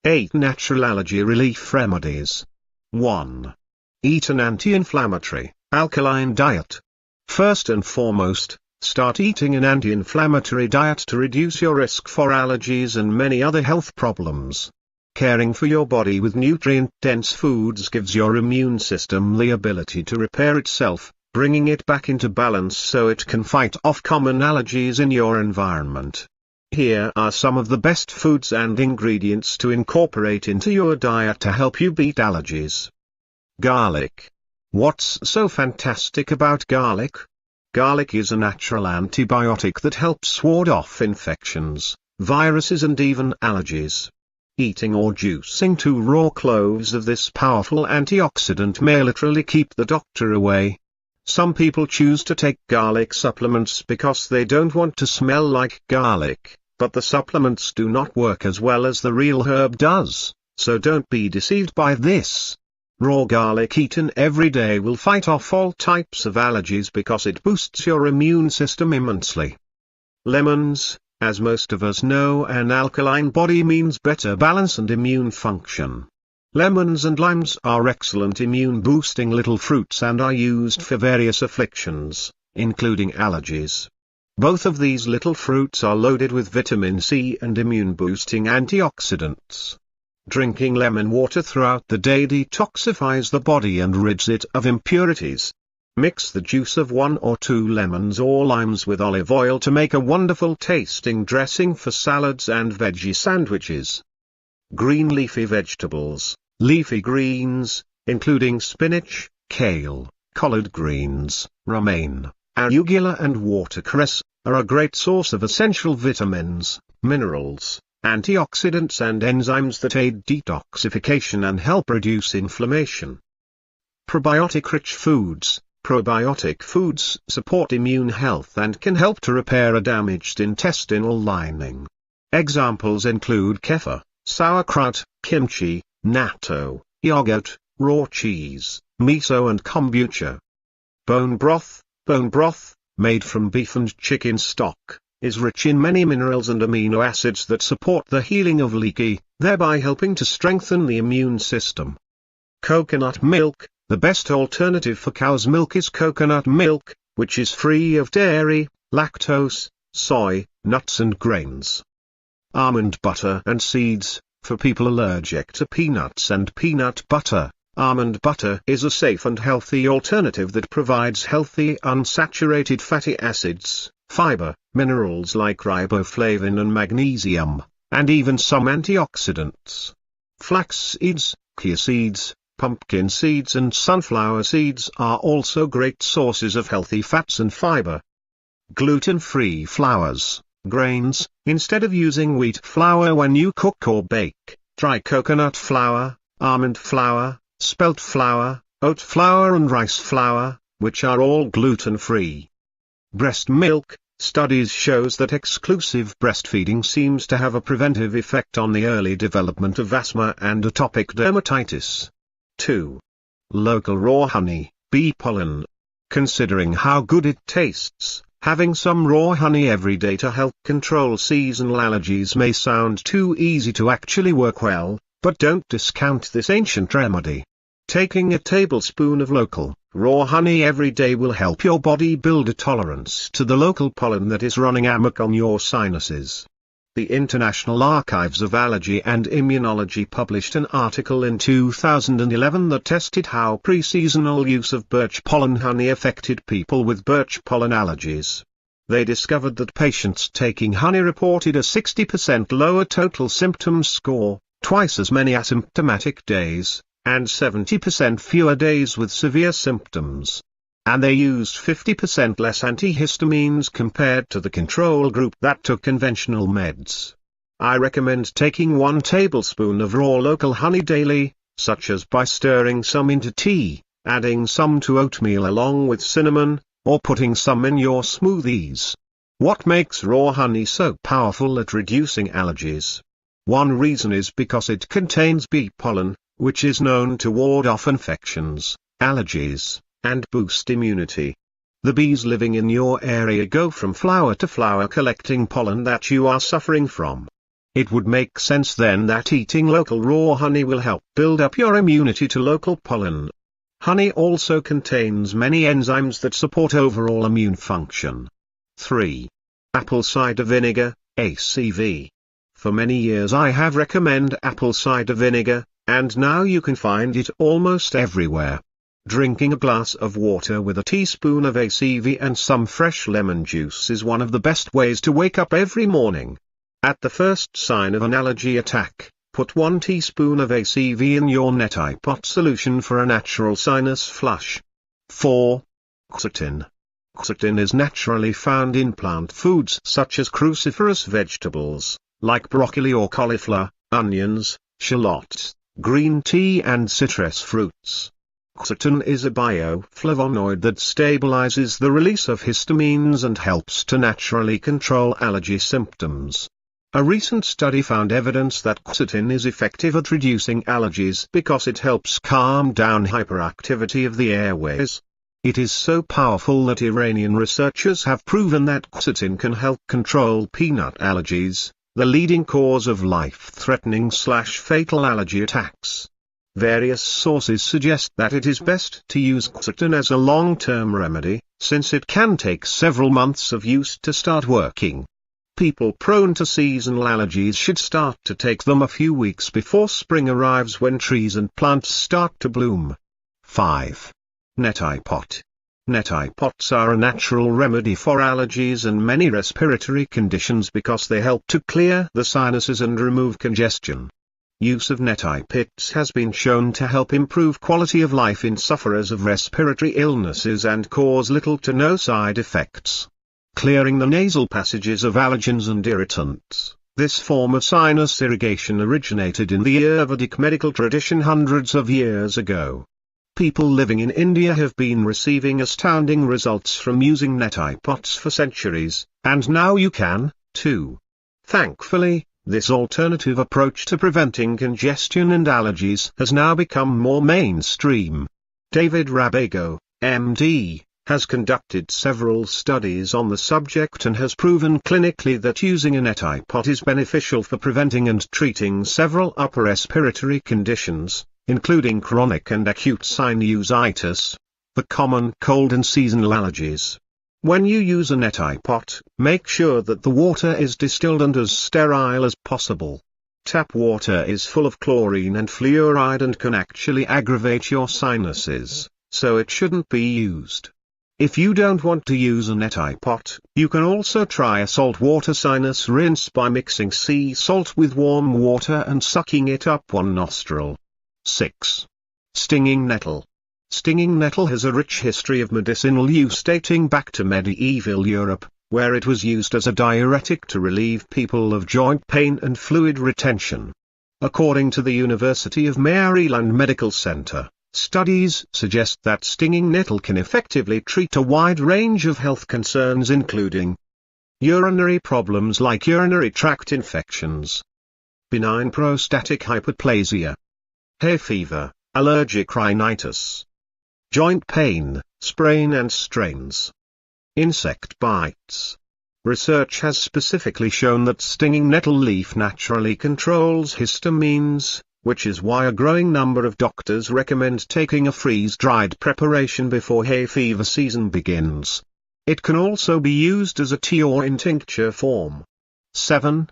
8 Natural Allergy Relief Remedies. 1. Eat an anti-inflammatory, alkaline diet. First and foremost, start eating an anti-inflammatory diet to reduce your risk for allergies and many other health problems. Caring for your body with nutrient-dense foods gives your immune system the ability to repair itself, bringing it back into balance so it can fight off common allergies in your environment. Here are some of the best foods and ingredients to incorporate into your diet to help you beat allergies. Garlic. What's so fantastic about garlic? Garlic is a natural antibiotic that helps ward off infections, viruses and even allergies. Eating or juicing 2 raw cloves of this powerful antioxidant may literally keep the doctor away. Some people choose to take garlic supplements because they don't want to smell like garlic, but the supplements do not work as well as the real herb does, so don't be deceived by this. Raw garlic eaten every day will fight off all types of allergies because it boosts your immune system immensely. Lemons. As most of us know, an alkaline body means better balance and immune function. Lemons and limes are excellent immune-boosting little fruits and are used for various afflictions, including allergies. Both of these little fruits are loaded with vitamin C and immune-boosting antioxidants. Drinking lemon water throughout the day detoxifies the body and rids it of impurities. Mix the juice of 1 or 2 lemons or limes with olive oil to make a wonderful tasting dressing for salads and veggie sandwiches. Green leafy vegetables. Leafy greens, including spinach, kale, collard greens, romaine, arugula and watercress, are a great source of essential vitamins, minerals, antioxidants and enzymes that aid detoxification and help reduce inflammation. Probiotic-rich foods. Probiotic foods support immune health and can help to repair a damaged intestinal lining. Examples include kefir, sauerkraut, kimchi, natto, yogurt, raw cheese, miso and kombucha. Bone broth. Bone broth, made from beef and chicken stock, is rich in many minerals and amino acids that support the healing of leaky, thereby helping to strengthen the immune system. Coconut milk. The best alternative for cow's milk is coconut milk, which is free of dairy, lactose, soy, nuts and grains. Almond butter and seeds. For people allergic to peanuts and peanut butter, almond butter is a safe and healthy alternative that provides healthy unsaturated fatty acids, fiber, minerals like riboflavin and magnesium, and even some antioxidants. Flax seeds, chia seeds, pumpkin seeds and sunflower seeds are also great sources of healthy fats and fiber. Gluten-free flours, grains. Instead of using wheat flour when you cook or bake, try coconut flour, almond flour, spelt flour, oat flour and rice flour, which are all gluten-free. Breast milk. Studies shows that exclusive breastfeeding seems to have a preventive effect on the early development of asthma and atopic dermatitis. 2. Local raw honey, bee pollen. Considering how good it tastes, having some raw honey every day to help control seasonal allergies may sound too easy to actually work well, but don't discount this ancient remedy. Taking a tablespoon of local, raw honey every day will help your body build a tolerance to the local pollen that is running amok on your sinuses. The International Archives of Allergy and Immunology published an article in 2011 that tested how pre-seasonal use of birch pollen honey affected people with birch pollen allergies. They discovered that patients taking honey reported a 60% lower total symptom score, twice as many asymptomatic days, and 70% fewer days with severe symptoms. And they used 50% less antihistamines compared to the control group that took conventional meds. I recommend taking 1 tablespoon of raw local honey daily, such as by stirring some into tea, adding some to oatmeal along with cinnamon, or putting some in your smoothies. What makes raw honey so powerful at reducing allergies? One reason is because it contains bee pollen, which is known to ward off infections, allergies, and boost immunity. The bees living in your area go from flower to flower collecting pollen that you are suffering from. It would make sense then that eating local raw honey will help build up your immunity to local pollen. Honey also contains many enzymes that support overall immune function. 3. Apple cider vinegar, ACV. For many years I have recommended apple cider vinegar, and now you can find it almost everywhere. Drinking a glass of water with a teaspoon of ACV and some fresh lemon juice is one of the best ways to wake up every morning. At the first sign of an allergy attack, put 1 teaspoon of ACV in your Neti Pot solution for a natural sinus flush. 4. Quercetin. Quercetin is naturally found in plant foods such as cruciferous vegetables, like broccoli or cauliflower, onions, shallots, green tea and citrus fruits. Quercetin is a bioflavonoid that stabilizes the release of histamines and helps to naturally control allergy symptoms. A recent study found evidence that quercetin is effective at reducing allergies because it helps calm down hyperactivity of the airways. It is so powerful that Iranian researchers have proven that quercetin can help control peanut allergies, the leading cause of life-threatening/fatal allergy attacks. Various sources suggest that it is best to use quercetin as a long-term remedy, since it can take several months of use to start working. People prone to seasonal allergies should start to take them a few weeks before spring arrives, when trees and plants start to bloom. 5. Neti Pot. Neti Pots are a natural remedy for allergies and many respiratory conditions because they help to clear the sinuses and remove congestion. Use of Neti Pots has been shown to help improve quality of life in sufferers of respiratory illnesses and cause little to no side effects. Clearing the nasal passages of allergens and irritants. This form of sinus irrigation originated in the Ayurvedic medical tradition hundreds of years ago. People living in India have been receiving astounding results from using Neti Pots for centuries, and now you can, too. Thankfully, this alternative approach to preventing congestion and allergies has now become more mainstream. David Rabago, MD, has conducted several studies on the subject and has proven clinically that using a Neti Pot is beneficial for preventing and treating several upper respiratory conditions, including chronic and acute sinusitis, the common cold and seasonal allergies. When you use a Neti Pot, make sure that the water is distilled and as sterile as possible. Tap water is full of chlorine and fluoride and can actually aggravate your sinuses, so it shouldn't be used. If you don't want to use a Neti Pot, you can also try a saltwater sinus rinse by mixing sea salt with warm water and sucking it up one nostril. 6. Stinging nettle. Stinging nettle has a rich history of medicinal use dating back to medieval Europe, where it was used as a diuretic to relieve people of joint pain and fluid retention. According to the University of Maryland Medical Center, studies suggest that stinging nettle can effectively treat a wide range of health concerns including urinary problems like urinary tract infections, benign prostatic hyperplasia, hay fever, allergic rhinitis, joint pain, sprain and strains, insect bites. Research has specifically shown that stinging nettle leaf naturally controls histamines, which is why a growing number of doctors recommend taking a freeze-dried preparation before hay fever season begins. It can also be used as a tea or in tincture form. 7.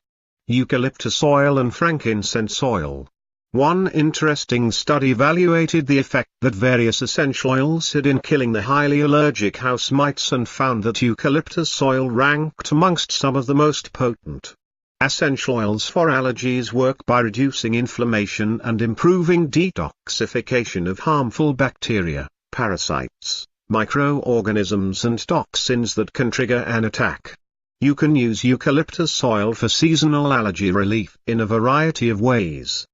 Eucalyptus Oil and Frankincense Oil. One interesting study evaluated the effect that various essential oils had in killing the highly allergic house mites and found that eucalyptus oil ranked amongst some of the most potent. Essential oils for allergies work by reducing inflammation and improving detoxification of harmful bacteria, parasites, microorganisms and toxins that can trigger an attack. You can use eucalyptus oil for seasonal allergy relief in a variety of ways.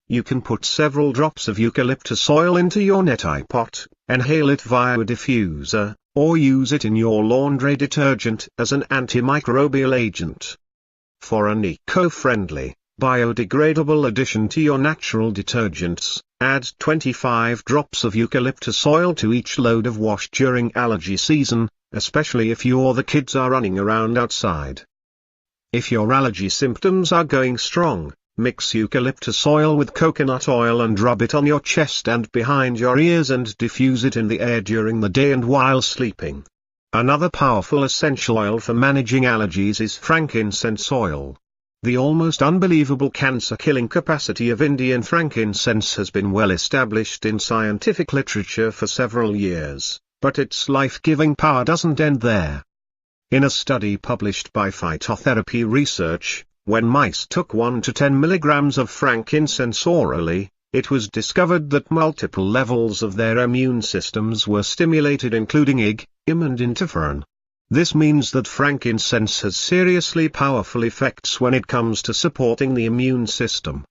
You can put several drops of eucalyptus oil into your Neti Pot, inhale it via a diffuser, or use it in your laundry detergent as an antimicrobial agent. For an eco-friendly, biodegradable addition to your natural detergents, add 25 drops of eucalyptus oil to each load of wash during allergy season, especially if you or the kids are running around outside. If your allergy symptoms are going strong, mix eucalyptus oil with coconut oil and rub it on your chest and behind your ears and diffuse it in the air during the day and while sleeping. Another powerful essential oil for managing allergies is frankincense oil. The almost unbelievable cancer-killing capacity of Indian frankincense has been well established in scientific literature for several years, but its life-giving power doesn't end there. In a study published by Phytotherapy Research, when mice took 1 to 10 milligrams of frankincense orally, it was discovered that multiple levels of their immune systems were stimulated, including IgM and interferon. This means that frankincense has seriously powerful effects when it comes to supporting the immune system.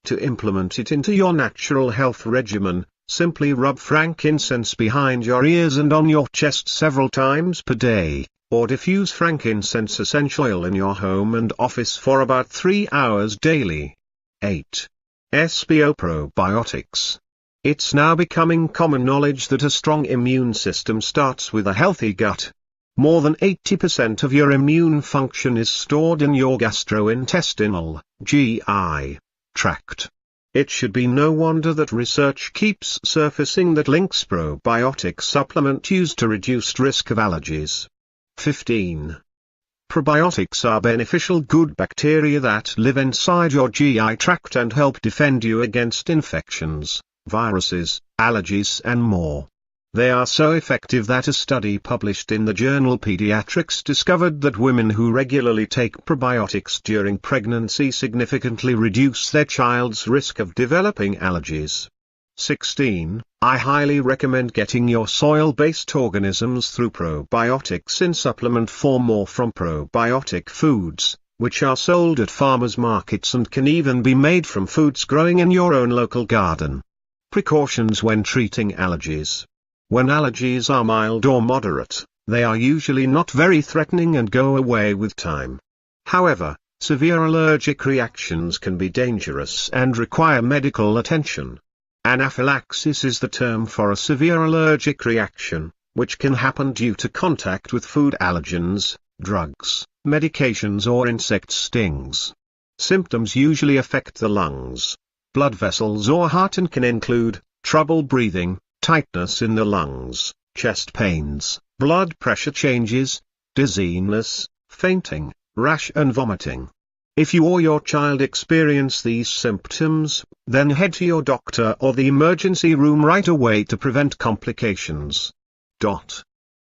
To implement it into your natural health regimen, simply rub frankincense behind your ears and on your chest several times per day, or diffuse frankincense essential oil in your home and office for about 3 hours daily. 8. SBO probiotics. It's now becoming common knowledge that a strong immune system starts with a healthy gut. More than 80% of your immune function is stored in your gastrointestinal (GI) tract. It should be no wonder that research keeps surfacing that links probiotic supplement use to reduced risk of allergies. 15. Probiotics are beneficial good bacteria that live inside your GI tract and help defend you against infections, viruses, allergies and more. They are so effective that a study published in the journal Pediatrics discovered that women who regularly take probiotics during pregnancy significantly reduce their child's risk of developing allergies. 16. I highly recommend getting your soil-based organisms through probiotics in supplement form or from probiotic foods, which are sold at farmers markets and can even be made from foods growing in your own local garden. Precautions when treating allergies. When allergies are mild or moderate, they are usually not very threatening and go away with time. However, severe allergic reactions can be dangerous and require medical attention. Anaphylaxis is the term for a severe allergic reaction, which can happen due to contact with food allergens, drugs, medications or insect stings. Symptoms usually affect the lungs, blood vessels or heart and can include trouble breathing, tightness in the lungs, chest pains, blood pressure changes, dizziness, fainting, rash and vomiting. If you or your child experience these symptoms, then head to your doctor or the emergency room right away to prevent complications.